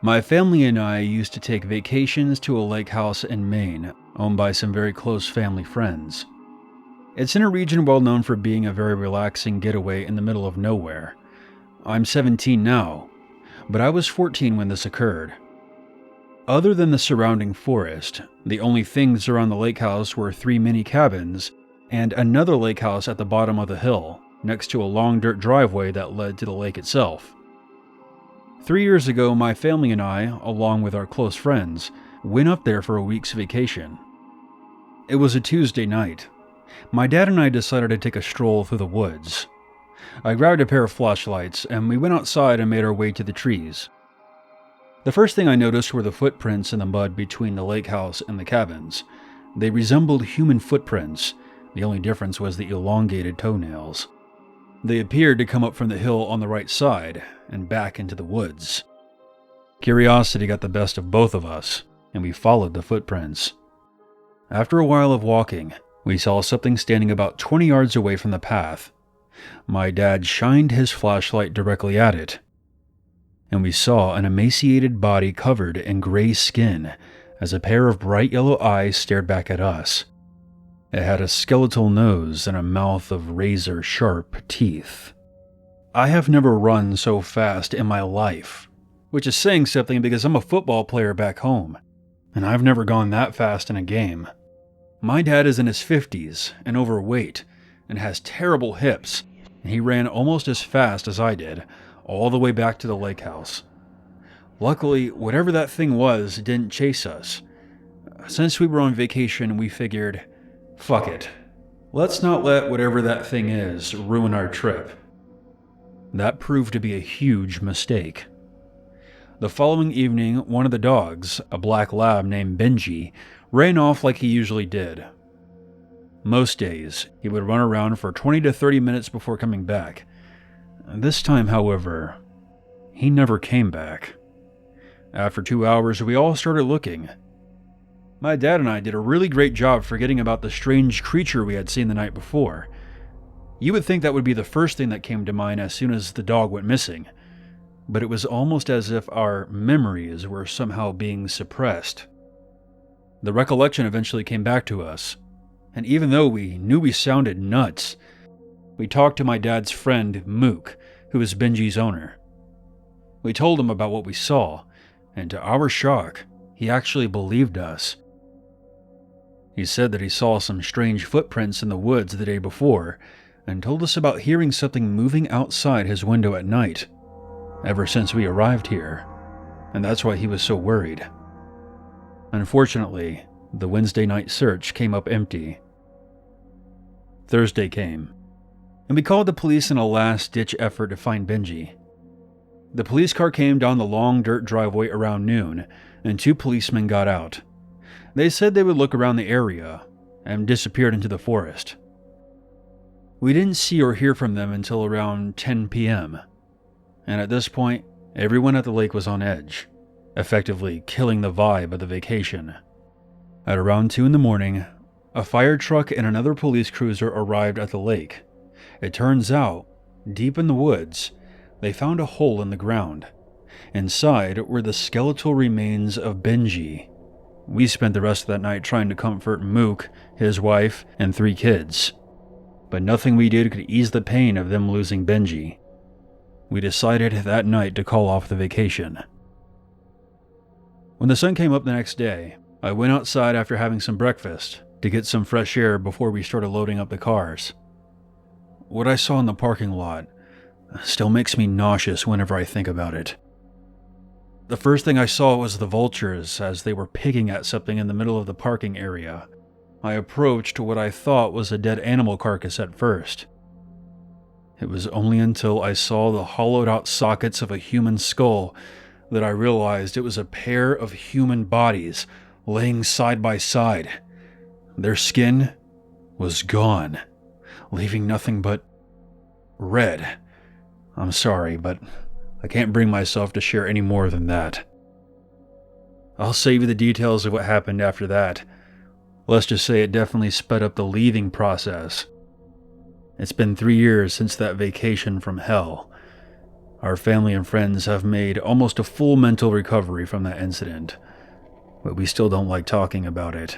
My family and I used to take vacations to a lake house in Maine, owned by some very close family friends. It's in a region well known for being a very relaxing getaway in the middle of nowhere. I'm 17 now, but I was 14 when this occurred. Other than the surrounding forest, the only things around the lake house were 3 mini cabins and another lake house at the bottom of the hill, next to a long dirt driveway that led to the lake itself. 3 years ago, my family and I, along with our close friends, went up there for a week's vacation. It was a Tuesday night. My dad and I decided to take a stroll through the woods. I grabbed a pair of flashlights and we went outside and made our way to the trees. The first thing I noticed were the footprints in the mud between the lake house and the cabins. They resembled human footprints. The only difference was the elongated toenails. They appeared to come up from the hill on the right side and back into the woods. Curiosity got the best of both of us, and we followed the footprints. After a while of walking, we saw something standing about 20 yards away from the path. My dad shined his flashlight directly at it, and we saw an emaciated body covered in gray skin as a pair of bright yellow eyes stared back at us. It had a skeletal nose and a mouth of razor-sharp teeth. I have never run so fast in my life, which is saying something because I'm a football player back home, and I've never gone that fast in a game. My dad is in his 50s and overweight and has terrible hips, and he ran almost as fast as I did, all the way back to the lake house. Luckily, whatever that thing was didn't chase us. Since we were on vacation, we figured, fuck it. Let's not let whatever that thing is ruin our trip. That proved to be a huge mistake. The following evening, one of the dogs, a black lab named Benji, ran off like he usually did. Most days, he would run around for 20 to 30 minutes before coming back. This time, however, he never came back. After 2 hours, we all started looking. My dad and I did a really great job forgetting about the strange creature we had seen the night before. You would think that would be the first thing that came to mind as soon as the dog went missing, but it was almost as if our memories were somehow being suppressed. The recollection eventually came back to us, and even though we knew we sounded nuts, we talked to my dad's friend, Mook, who is Benji's owner. We told him about what we saw, and to our shock, he actually believed us. He said that he saw some strange footprints in the woods the day before, and told us about hearing something moving outside his window at night, ever since we arrived here, and that's why he was so worried. Unfortunately, the Wednesday night search came up empty. Thursday came, and we called the police in a last-ditch effort to find Benji. The police car came down the long dirt driveway around noon, and 2 policemen got out. They said they would look around the area, and disappeared into the forest. We didn't see or hear from them until around 10 p.m., and at this point, everyone at the lake was on edge, effectively killing the vibe of the vacation. At around 2 in the morning, a fire truck and another police cruiser arrived at the lake. It turns out, deep in the woods, they found a hole in the ground. Inside were the skeletal remains of Benji. We spent the rest of that night trying to comfort Mook, his wife, and 3 kids. But nothing we did could ease the pain of them losing Benji. We decided that night to call off the vacation. When the sun came up the next day, I went outside after having some breakfast to get some fresh air before we started loading up the cars. What I saw in the parking lot still makes me nauseous whenever I think about it. The first thing I saw was the vultures as they were picking at something in the middle of the parking area. I approached what I thought was a dead animal carcass at first. It was only until I saw the hollowed out sockets of a human skull that I realized it was a pair of human bodies laying side by side. Their skin was gone, leaving nothing but red. I'm sorry, but I can't bring myself to share any more than that. I'll save you the details of what happened after that. Let's just say it definitely sped up the leaving process. It's been 3 years since that vacation from hell. Our family and friends have made almost a full mental recovery from that incident, but we still don't like talking about it.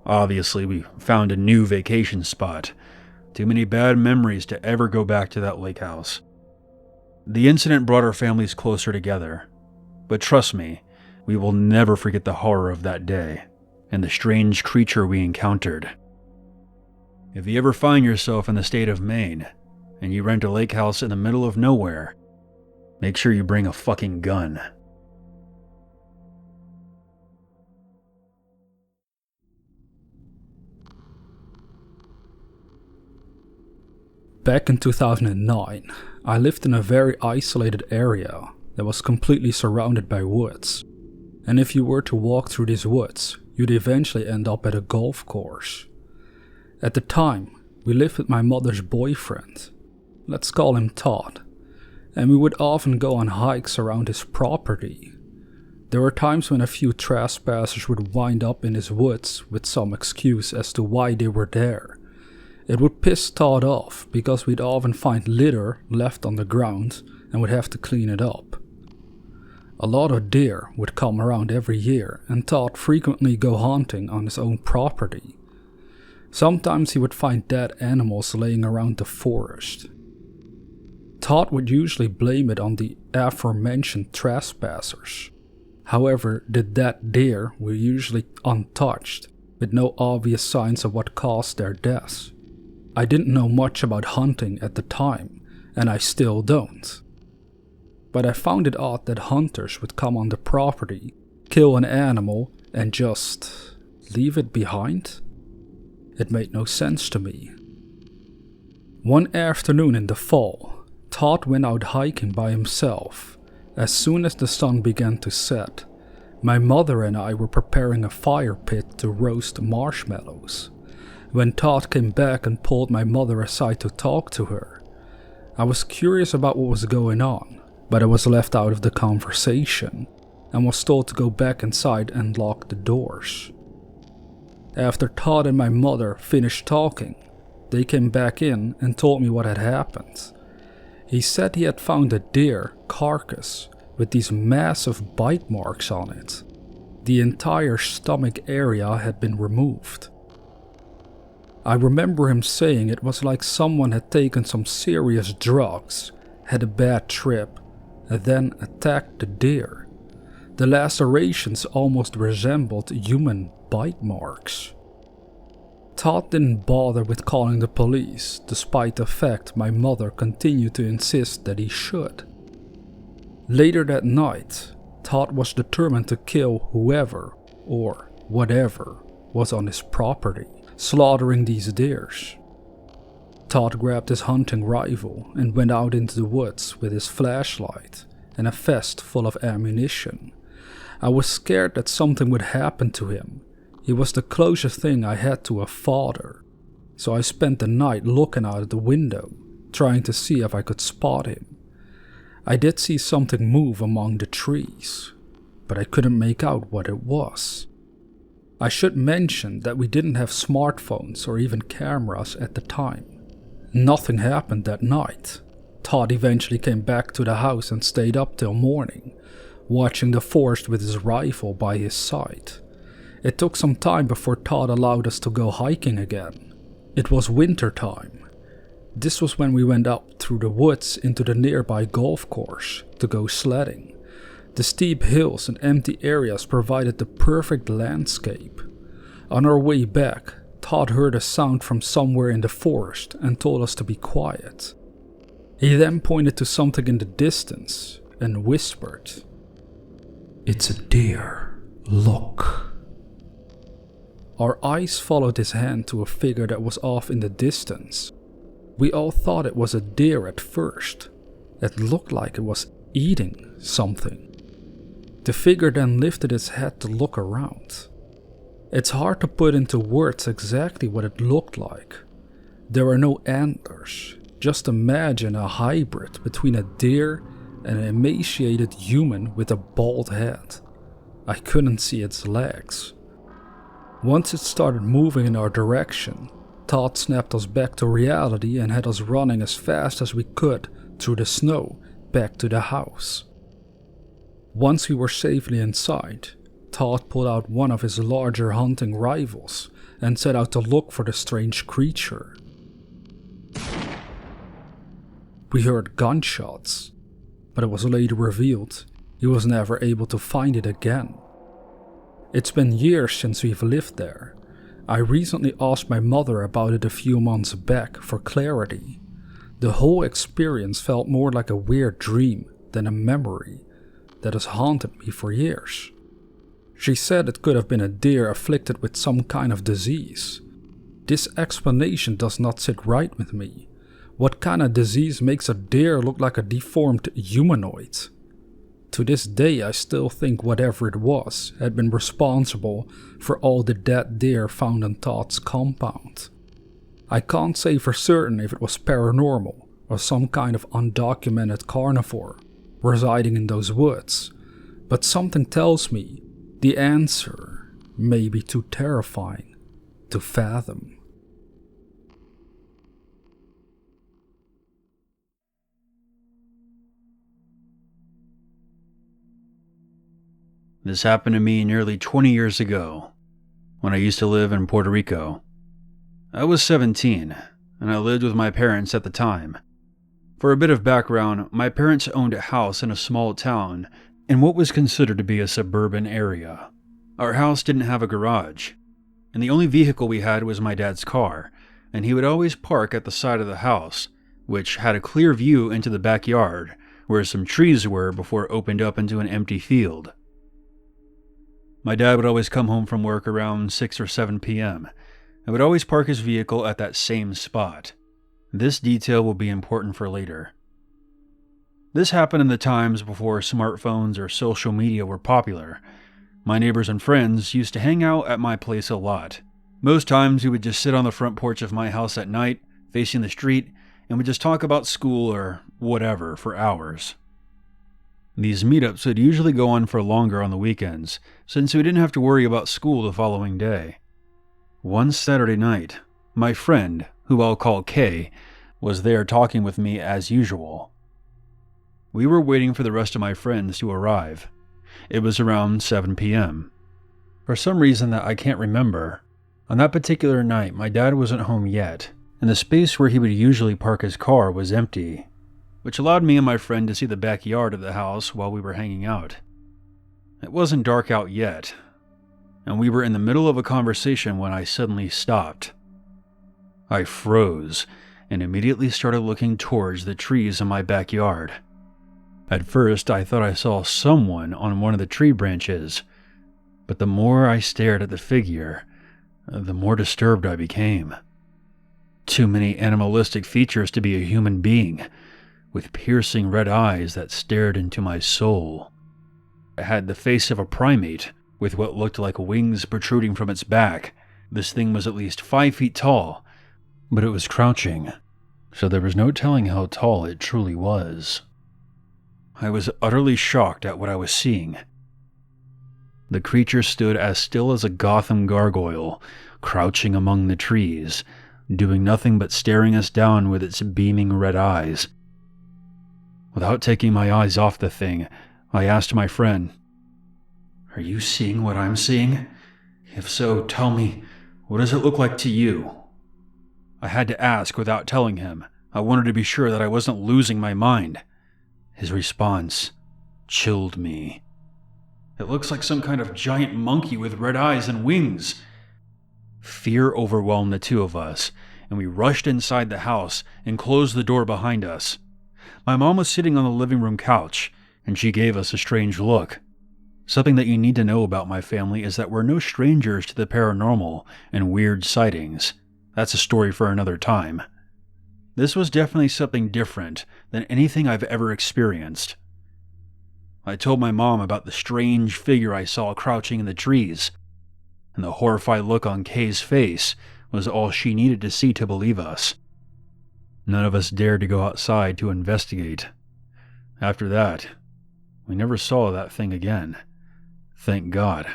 Obviously, we found a new vacation spot. Too many bad memories to ever go back to that lake house. The incident brought our families closer together, but trust me, we will never forget the horror of that day and the strange creature we encountered. If you ever find yourself in the state of Maine and you rent a lake house in the middle of nowhere, make sure you bring a fucking gun. Back in 2009, I lived in a very isolated area that was completely surrounded by woods. And if you were to walk through these woods, you'd eventually end up at a golf course. At the time, we lived with my mother's boyfriend. Let's call him Todd. And we would often go on hikes around his property. There were times when a few trespassers would wind up in his woods with some excuse as to why they were there. It would piss Todd off because we'd often find litter left on the ground and would have to clean it up. A lot of deer would come around every year and Todd frequently go hunting on his own property. Sometimes he would find dead animals laying around the forest. Todd would usually blame it on the aforementioned trespassers. However, the dead deer were usually untouched, with no obvious signs of what caused their deaths. I didn't know much about hunting at the time, and I still don't. But I found it odd that hunters would come on the property, kill an animal, and just leave it behind? It made no sense to me. One afternoon in the fall, Todd went out hiking by himself. As soon as the sun began to set, my mother and I were preparing a fire pit to roast marshmallows. When Todd came back and pulled my mother aside to talk to her, I was curious about what was going on, but I was left out of the conversation and was told to go back inside and lock the doors. After Todd and my mother finished talking, they came back in and told me what had happened. He said he had found a deer carcass with these massive bite marks on it. The entire stomach area had been removed. I remember him saying it was like someone had taken some serious drugs, had a bad trip, and then attacked the deer. The lacerations almost resembled human bite marks. Todd didn't bother with calling the police, despite the fact my mother continued to insist that he should. Later that night, Todd was determined to kill whoever, or whatever, was on his property, slaughtering these deers. Todd grabbed his hunting rifle and went out into the woods with his flashlight and a vest full of ammunition. I was scared that something would happen to him. He was the closest thing I had to a father, so I spent the night looking out of the window, trying to see if I could spot him. I did see something move among the trees, but I couldn't make out what it was. I should mention that we didn't have smartphones or even cameras at the time. Nothing happened that night. Todd eventually came back to the house and stayed up till morning, watching the forest with his rifle by his side. It took some time before Todd allowed us to go hiking again. It was winter time. This was when we went up through the woods into the nearby golf course to go sledding. The steep hills and empty areas provided the perfect landscape. On our way back, Todd heard a sound from somewhere in the forest and told us to be quiet. He then pointed to something in the distance and whispered, "It's a deer. Look." Our eyes followed his hand to a figure that was off in the distance. We all thought it was a deer at first. It looked like it was eating something. The figure then lifted its head to look around. It's hard to put into words exactly what it looked like. There were no antlers. Just imagine a hybrid between a deer and an emaciated human with a bald head. I couldn't see its legs. Once it started moving in our direction, Todd snapped us back to reality and had us running as fast as we could through the snow back to the house. Once we were safely inside, Todd pulled out one of his larger hunting rifles and set out to look for the strange creature. We heard gunshots, but it was later revealed he was never able to find it again. It's been years since we've lived there. I recently asked my mother about it a few months back for clarity. The whole experience felt more like a weird dream than a memory that has haunted me for years. She said it could have been a deer afflicted with some kind of disease. This explanation does not sit right with me. What kind of disease makes a deer look like a deformed humanoid? To this day, I still think whatever it was had been responsible for all the dead deer found in Todd's compound. I can't say for certain if it was paranormal or some kind of undocumented carnivore residing in those woods, but something tells me the answer may be too terrifying to fathom. This happened to me nearly 20 years ago, when I used to live in Puerto Rico. I was 17, and I lived with my parents at the time. For a bit of background, my parents owned a house in a small town in what was considered to be a suburban area. Our house didn't have a garage, and the only vehicle we had was my dad's car, and he would always park at the side of the house, which had a clear view into the backyard, where some trees were before it opened up into an empty field. My dad would always come home from work around 6 or 7 p.m. and would always park his vehicle at that same spot. This detail will be important for later. This happened in the times before smartphones or social media were popular. My neighbors and friends used to hang out at my place a lot. Most times we would just sit on the front porch of my house at night, facing the street, and would just talk about school or whatever for hours. These meetups would usually go on for longer on the weekends, since we didn't have to worry about school the following day. One Saturday night, my friend, who I'll call Kay, was there talking with me as usual. We were waiting for the rest of my friends to arrive. It was around 7 p.m. For some reason that I can't remember, on that particular night my dad wasn't home yet, and the space where he would usually park his car was empty, which allowed me and my friend to see the backyard of the house while we were hanging out. It wasn't dark out yet, and we were in the middle of a conversation when I suddenly stopped. I froze and immediately started looking towards the trees in my backyard. At first, I thought I saw someone on one of the tree branches, but the more I stared at the figure, the more disturbed I became. Too many animalistic features to be a human being, with piercing red eyes that stared into my soul. It had the face of a primate, with what looked like wings protruding from its back. This thing was at least 5 feet tall, but it was crouching, so there was no telling how tall it truly was. I was utterly shocked at what I was seeing. The creature stood as still as a Gotham gargoyle, crouching among the trees, doing nothing but staring us down with its beaming red eyes. Without taking my eyes off the thing, I asked my friend, "Are you seeing what I'm seeing? If so, tell me, what does it look like to you?" I had to ask without telling him. I wanted to be sure that I wasn't losing my mind. His response chilled me. "It looks like some kind of giant monkey with red eyes and wings." Fear overwhelmed the two of us, and we rushed inside the house and closed the door behind us. My mom was sitting on the living room couch, and she gave us a strange look. Something that you need to know about my family is that we're no strangers to the paranormal and weird sightings. That's a story for another time. This was definitely something different than anything I've ever experienced. I told my mom about the strange figure I saw crouching in the trees, and the horrified look on Kay's face was all she needed to see to believe us. None of us dared to go outside to investigate. After that, we never saw that thing again. Thank God.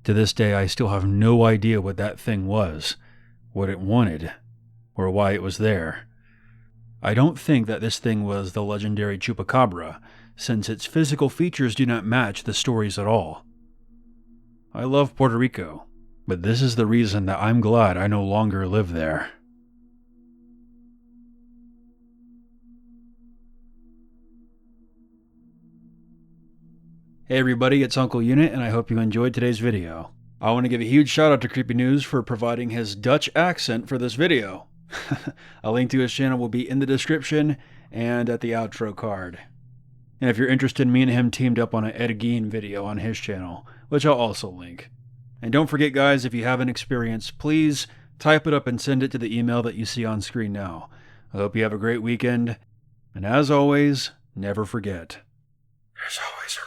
To this day, I still have no idea what that thing was, what it wanted, or why it was there. I don't think that this thing was the legendary chupacabra, since its physical features do not match the stories at all. I love Puerto Rico, but this is the reason that I'm glad I no longer live there. Hey everybody, it's Uncle Unit, and I hope you enjoyed today's video. I want to give a huge shout out to CreepyNews for providing his Dutch accent for this video. A link to his channel will be in the description and at the outro card. And if you're interested, me and him teamed up on an Ed Gein video on his channel, which I'll also link. And don't forget guys, if you have an experience, please type it up and send it to the email that you see on screen now. I hope you have a great weekend, and as always, never forget, there's always a